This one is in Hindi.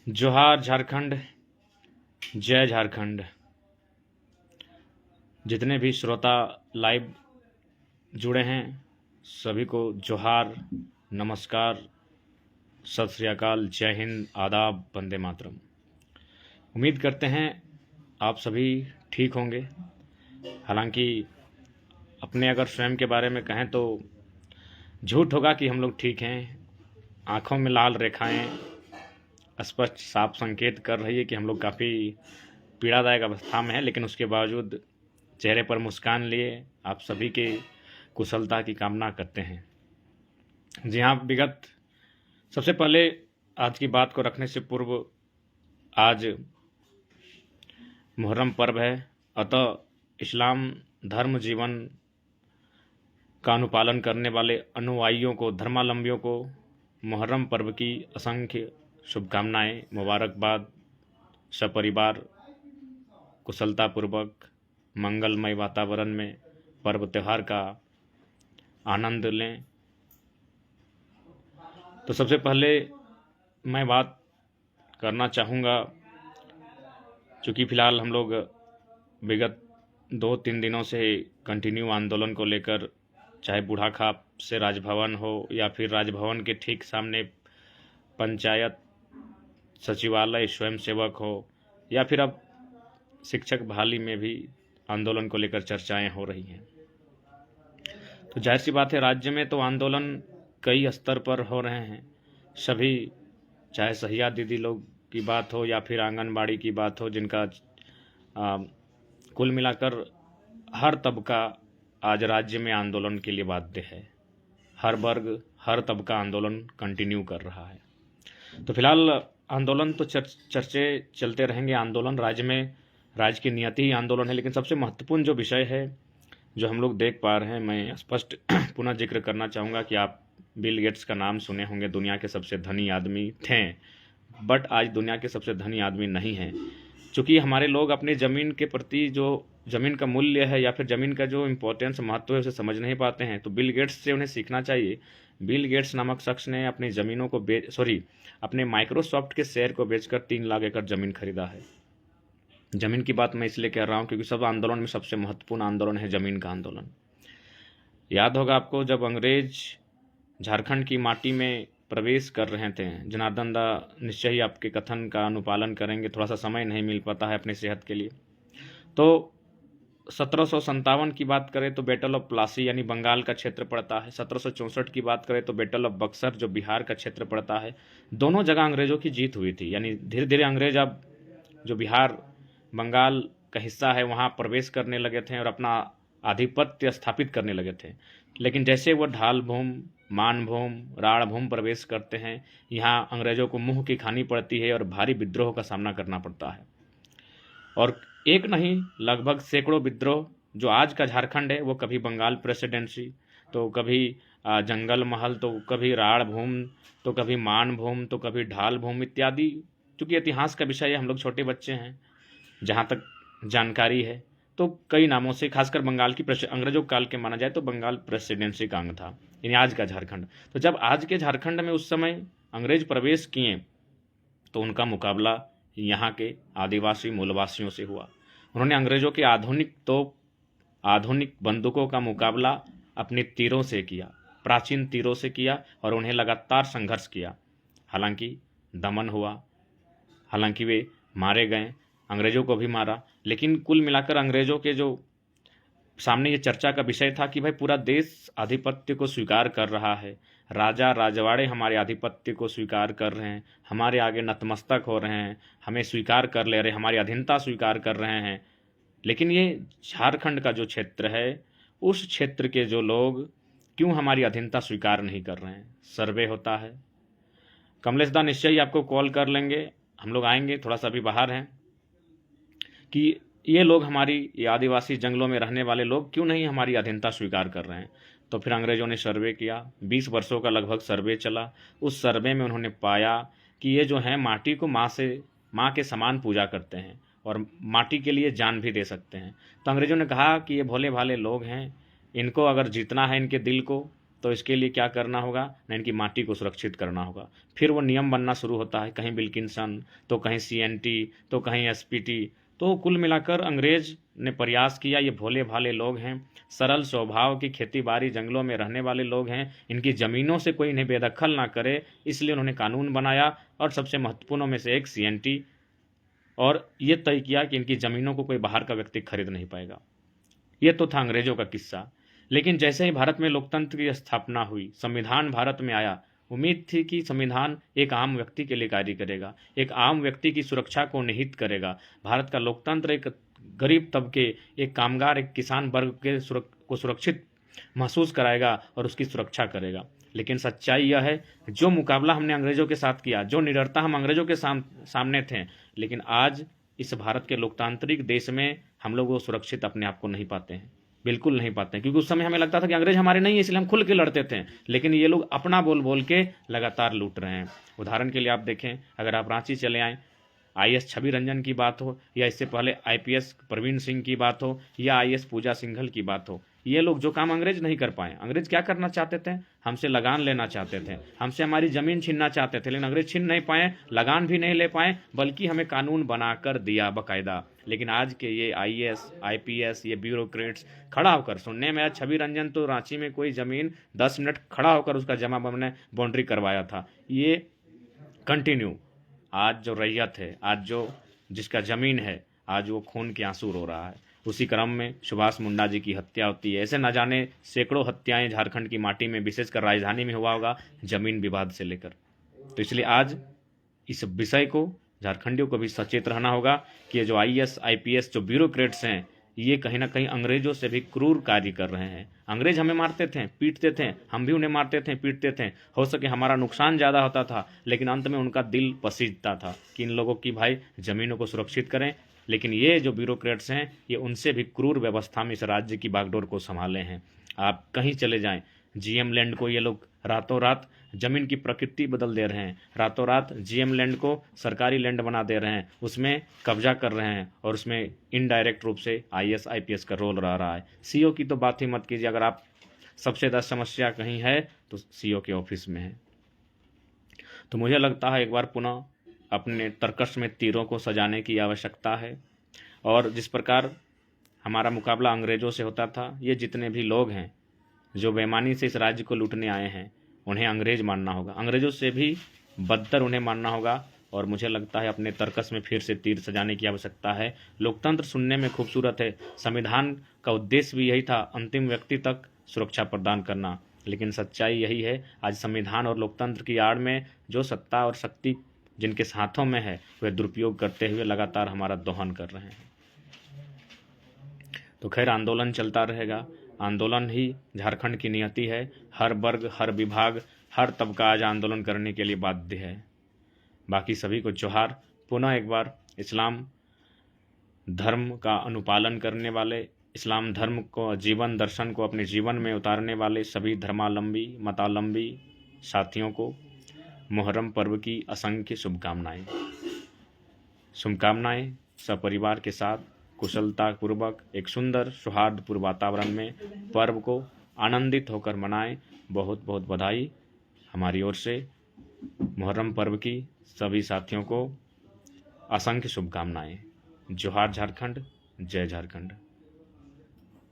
जोहार झारखंड, जय झारखंड। जितने भी श्रोता लाइव जुड़े हैं सभी को जोहार, नमस्कार, सत श्री अकाल, जय हिंद, आदाब, वंदे मातरम। उम्मीद करते हैं आप सभी ठीक होंगे। हालांकि अपने अगर स्वयं के बारे में कहें तो झूठ होगा कि हम लोग ठीक हैं। आँखों में लाल रेखाएं स्पष्ट साफ संकेत कर रही है कि हम लोग काफ़ी पीड़ादायक अवस्था में है, लेकिन उसके बावजूद चेहरे पर मुस्कान लिए आप सभी के कुशलता की कामना करते हैं। जी हाँ, विगत सबसे पहले आज की बात को रखने से पूर्व आज मुहर्रम पर्व है, अतः इस्लाम धर्म जीवन का अनुपालन करने वाले अनुयायियों को, धर्मावलंबियों को मुहर्रम पर्व की असंख्य शुभकामनाएं, मुबारकबाद। सपरिवार कुशलतापूर्वक मंगलमय वातावरण में पर्व त्यौहार का आनंद लें। तो सबसे पहले मैं बात करना चाहूँगा, चूँकि फ़िलहाल हम लोग विगत 2-3 दिनों से कंटिन्यू आंदोलन को लेकर, चाहे बूढ़ाखाप से राजभवन हो या फिर राजभवन के ठीक सामने पंचायत सचिवालय स्वयंसेवक हो, या फिर अब शिक्षक बहाली में भी आंदोलन को लेकर चर्चाएं हो रही हैं। तो जाहिर सी बात है, राज्य में तो आंदोलन कई स्तर पर हो रहे हैं। सभी, चाहे सहिया दीदी लोग की बात हो या फिर आंगनबाड़ी की बात हो, जिनका कुल मिलाकर हर तबका आज राज्य में आंदोलन के लिए बाध्य है। हर वर्ग, हर तबका आंदोलन कंटिन्यू कर रहा है। तो फिलहाल आंदोलन तो चर्चे चलते रहेंगे। आंदोलन राज्य की नियति ही आंदोलन है, लेकिन सबसे महत्वपूर्ण जो विषय है जो हम लोग देख पा रहे हैं, मैं स्पष्ट पुनः जिक्र करना चाहूँगा कि आप बिल गेट्स का नाम सुने होंगे। दुनिया के सबसे धनी आदमी थे, बट आज दुनिया के सबसे धनी आदमी नहीं हैं। चूँकि हमारे लोग अपनी ज़मीन के प्रति जो ज़मीन का मूल्य है या फिर ज़मीन का जो इम्पोर्टेंस, महत्व है, उसे समझ नहीं पाते हैं। तो बिल गेट्स से उन्हें सीखना चाहिए। बिल गेट्स नामक शख्स ने अपनी ज़मीनों को अपने माइक्रोसॉफ्ट के शेयर को बेचकर 3 लाख एकड़ ज़मीन खरीदा है। ज़मीन की बात मैं इसलिए कह रहा हूँ क्योंकि सब आंदोलन में सबसे महत्वपूर्ण आंदोलन है ज़मीन का आंदोलन। याद होगा आपको, जब अंग्रेज झारखंड की माटी में प्रवेश कर रहे थे, जनार्दन दा निश्चय ही आपके कथन का अनुपालन करेंगे, थोड़ा सा समय नहीं मिल पाता है अपनी सेहत के लिए। तो 1757 की बात करें तो बैटल ऑफ प्लासी यानी बंगाल का क्षेत्र पड़ता है। 1764 की बात करें तो बैटल ऑफ बक्सर जो बिहार का क्षेत्र पड़ता है। दोनों जगह अंग्रेजों की जीत हुई थी, यानी धीरे धीरे अंग्रेज अब जो बिहार बंगाल का हिस्सा है वहाँ प्रवेश करने लगे थे और अपना आधिपत्य स्थापित करने लगे थे। लेकिन जैसे वो ढाल भूम, मानभूम, राणभूम प्रवेश करते हैं, यहाँ अंग्रेजों को मुंह की खानी पड़ती है और भारी विद्रोह का सामना करना पड़ता है। और एक नहीं, लगभग सैकड़ों विद्रोह। जो आज का झारखंड है वो कभी बंगाल प्रेसिडेंसी, तो कभी जंगल महल, तो कभी राण भूम, तो कभी मानभूम, तो कभी ढाल भूम इत्यादि। चूँकि इतिहास का विषय है, हम लोग छोटे बच्चे हैं, जहाँ तक जानकारी है, तो कई नामों से, खासकर बंगाल की अंग्रेजों काल के माना जाए तो बंगाल प्रेसिडेंसी का अंग था, यानी आज का झारखंड। तो जब आज के झारखंड में उस समय अंग्रेज प्रवेश किए तो उनका मुकाबला यहाँ के आदिवासी मूलवासियों से हुआ। उन्होंने अंग्रेजों के आधुनिक बंदूकों का मुकाबला अपने तीरों से किया, प्राचीन तीरों से किया, और उन्हें लगातार संघर्ष किया। हालांकि दमन हुआ, हालांकि वे मारे गए, अंग्रेजों को भी मारा। लेकिन कुल मिलाकर अंग्रेजों के जो सामने ये चर्चा का विषय था कि भाई पूरा देश आधिपत्य को स्वीकार कर रहा है, राजा राजवाड़े हमारे आधिपत्य को स्वीकार कर रहे हैं, हमारे आगे नतमस्तक हो रहे हैं, हमें स्वीकार कर ले रहे, हमारी अधीनता स्वीकार कर रहे हैं। लेकिन ये झारखंड का जो क्षेत्र है, उस क्षेत्र के जो लोग क्यों हमारी अधीनता स्वीकार नहीं कर रहे हैं? सर्वे होता है, कमलेश दा निश्चय ही आपको कॉल कर लेंगे, हम लोग आएंगे, थोड़ा सा अभी बाहर हैं, कि ये लोग ये आदिवासी जंगलों में रहने वाले लोग क्यों नहीं हमारी अधीनता स्वीकार कर रहे हैं। तो फिर अंग्रेजों ने सर्वे किया, 20 वर्षों का लगभग सर्वे चला। उस सर्वे में उन्होंने पाया कि ये जो हैं माटी को माँ के समान पूजा करते हैं और माटी के लिए जान भी दे सकते हैं। तो अंग्रेजों ने कहा कि ये भोले भाले लोग हैं, इनको अगर जीतना है, इनके दिल को, तो इसके लिए क्या करना होगा ना, इनकी माटी को सुरक्षित करना होगा। फिर वो नियम बनना शुरू होता है, कहीं विल्किंसन तो कहीं CNT तो कहीं SPT। तो कुल मिलाकर अंग्रेज ने प्रयास किया, ये भोले भाले लोग हैं, सरल स्वभाव की, खेती बाड़ी जंगलों में रहने वाले लोग हैं, इनकी ज़मीनों से कोई इन्हें बेदखल ना करे, इसलिए उन्होंने कानून बनाया और सबसे महत्वपूर्णों में से एक CNT, और ये तय किया कि इनकी ज़मीनों को कोई बाहर का व्यक्ति खरीद नहीं पाएगा। ये तो था अंग्रेजों का किस्सा। लेकिन जैसे ही भारत में लोकतंत्र की स्थापना हुई, संविधान भारत में आया, उम्मीद थी कि संविधान एक आम व्यक्ति के लिए कार्य करेगा, एक आम व्यक्ति की सुरक्षा को निहित करेगा। भारत का लोकतंत्र एक गरीब तबके, एक कामगार, एक किसान वर्ग के को सुरक्षित महसूस कराएगा और उसकी सुरक्षा करेगा। लेकिन सच्चाई यह है, जो मुकाबला हमने अंग्रेजों के साथ किया, जो निडरता हम अंग्रेजों के सामने थे, लेकिन आज इस भारत के लोकतांत्रिक देश में हम लोग वो सुरक्षित अपने आप को नहीं पाते हैं, बिल्कुल नहीं पाते हैं। क्योंकि उस समय हमें लगता था कि अंग्रेज हमारे नहीं है, इसलिए हम खुल के लड़ते थे, लेकिन ये लोग अपना बोल बोल के लगातार लूट रहे हैं। उदाहरण के लिए आप देखें, अगर आप रांची चले आएँ, IAS छवि रंजन की बात हो, या इससे पहले IPS प्रवीण सिंह की बात हो, या IAS पूजा सिंघल की बात हो, ये लोग जो काम अंग्रेज नहीं कर पाए। अंग्रेज क्या करना चाहते थे? हमसे लगान लेना चाहते थे, हमसे हमारी ज़मीन छीनना चाहते थे, लेकिन अंग्रेज छीन नहीं पाए, लगान भी नहीं ले पाए, बल्कि हमें कानून बनाकर दिया बाकायदा। लेकिन आज के ये IAS IPS ये ब्यूरोक्रेट्स खड़ा होकर, सुनने में आया छवि रंजन तो रांची में कोई ज़मीन 10 मिनट खड़ा होकर उसका जमा ने बाउंड्री करवाया था। ये कंटिन्यू आज जो रैयत है, आज जो जिसका ज़मीन है, आज वो खून के आंसू रो रहा है। उसी क्रम में सुभाष मुंडा जी की हत्या होती है। ऐसे न जाने सैकड़ों हत्याएं झारखंड की माटी में, विशेषकर राजधानी में हुआ होगा, ज़मीन विवाद से लेकर। तो इसलिए आज इस विषय को झारखंडियों को भी सचेत रहना होगा कि ये जो IAS IPS जो ब्यूरोक्रेट्स हैं, ये कहीं ना कहीं अंग्रेजों से भी क्रूर कार्य कर रहे हैं। अंग्रेज हमें मारते थे, पीटते थे, हम भी उन्हें मारते थे, पीटते थे, हो सके हमारा नुकसान ज़्यादा होता था, लेकिन अंत में उनका दिल पसीजता था कि इन लोगों की भाई ज़मीनों को सुरक्षित करें। लेकिन ये जो ब्यूरोक्रेट्स हैं, ये उनसे भी क्रूर व्यवस्था में इस राज्य की बागडोर को संभाले हैं। आप कहीं चले जाएं, GM लैंड को ये लोग रातों रात ज़मीन की प्रकृति बदल दे रहे हैं, रातों रात GM लैंड को सरकारी लैंड बना दे रहे हैं, उसमें कब्जा कर रहे हैं, और उसमें इनडायरेक्ट रूप से IAS IPS का रोल रह रहा है। CO की तो बात ही मत कीजिए। अगर आप सबसे ज़्यादा समस्या कहीं है तो CO के ऑफिस में है। तो मुझे लगता है एक बार पुनः अपने तर्कश में तीरों को सजाने की आवश्यकता है, और जिस प्रकार हमारा मुकाबला अंग्रेज़ों से होता था, ये जितने भी लोग हैं जो बेईमानी से इस राज्य को लूटने आए हैं, उन्हें अंग्रेज मानना होगा, अंग्रेज़ों से भी बदतर उन्हें मानना होगा। और मुझे लगता है अपने तर्कस में फिर से तीर सजाने की आवश्यकता है। लोकतंत्र सुनने में खूबसूरत है, संविधान का उद्देश्य भी यही था, अंतिम व्यक्ति तक सुरक्षा प्रदान करना, लेकिन सच्चाई यही है, आज संविधान और लोकतंत्र की आड़ में जो सत्ता और शक्ति जिनके हाथों में है, वे दुरुपयोग करते हुए लगातार हमारा दोहन कर रहे हैं। तो खैर, आंदोलन चलता रहेगा, आंदोलन ही झारखंड की नियति है। हर वर्ग, हर विभाग, हर तबका आज आंदोलन करने के लिए बाध्य है। बाकी सभी को जोहार। पुनः एक बार इस्लाम धर्म का अनुपालन करने वाले, इस्लाम धर्म को, जीवन दर्शन को अपने जीवन में उतारने वाले सभी धर्मावलंबी, मतावलंबी साथियों को मुहर्रम पर्व की असंख्य शुभकामनाएं। सपरिवार के साथ कुशलतापूर्वक एक सुंदर सौहार्दपूर्ण वातावरण में पर्व को आनंदित होकर मनाएं। बहुत बहुत बधाई हमारी ओर से। मुहर्रम पर्व की सभी साथियों को असंख्य शुभकामनाएं। जोहार झारखंड, जय झारखंड।